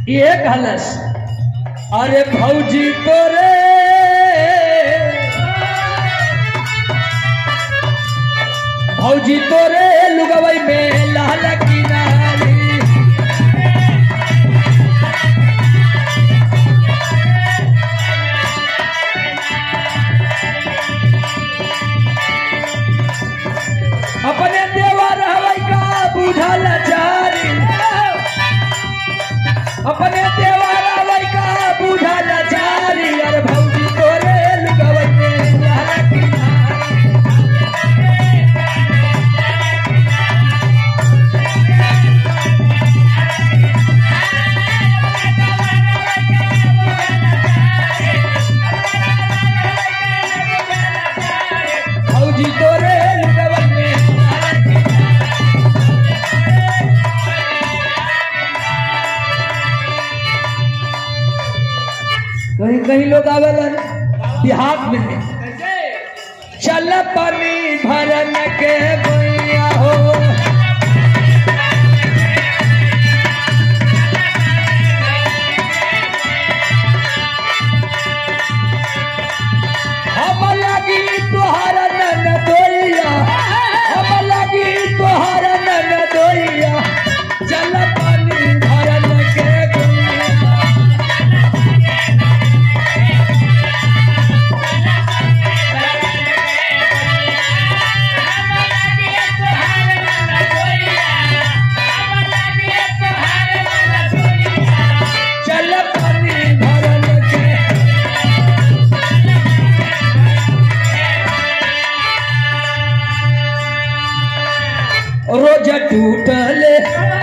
ये कहलस अरे भौजी तोरे लुगवई में लाल किनारी अपने देवर हवई का बुझल चारी अपने देवर हवई का बुझल चारी अरे भौजी तोरे लुगवई में लाल किनारी भौजी तोरे लुगवई में कहीं कहीं लोग आवेलन देहात में चल पानी भरन के भैया हो हम लगी तोहर नन दोइया हम लगी तोहर नन दोइया चल पानी भरन के भैया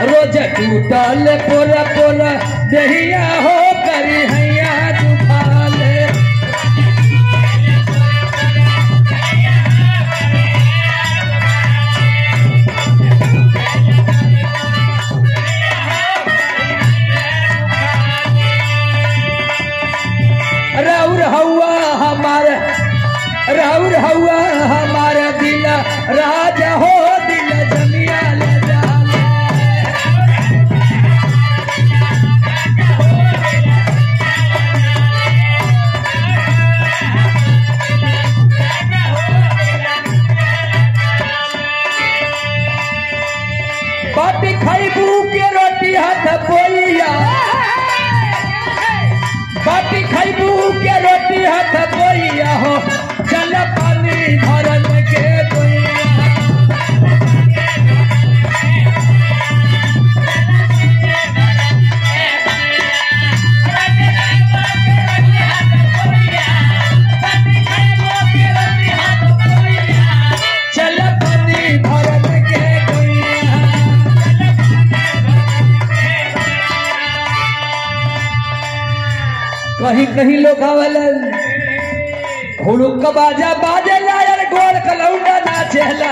रोज टूटल पोला पोला दहिया हो करी हैया दुखाले राउर हवा हमारा दिल राजा हो दिल जमिया ले जाले बाटी खैबू के रोटी हाथ बोलिया बाटी खैबू के रोटी हाथ बोलिया हो चल पानी भरन के बोलिया चल पानी भरन के बोलिया कहीं कहीं लोग आवेलन हुड़ुक बाजा बाजे लायर गोड़ कलौंडा नाचेला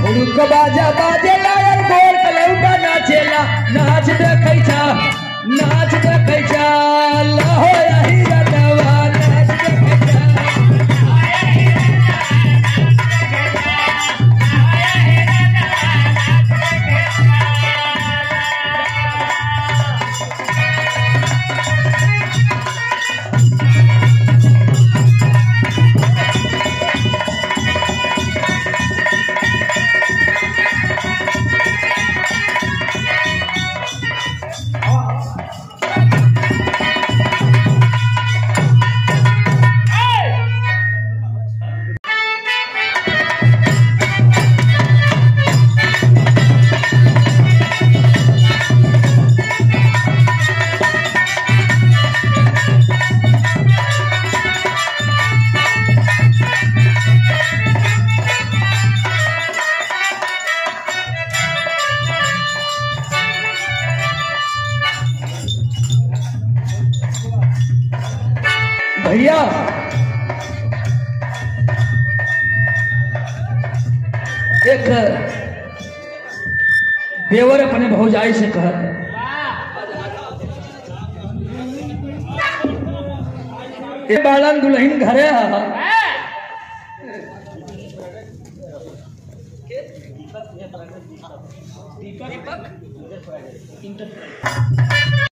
हुड़ुक बाजा बाजे लायर गोड़ कलौंडा नाचेला नाच देखै छा लहो यही रटवा नाच देखै छा भैया एक देवर अपने भौजाई से कहत ए बालन दुल्हन घरे हा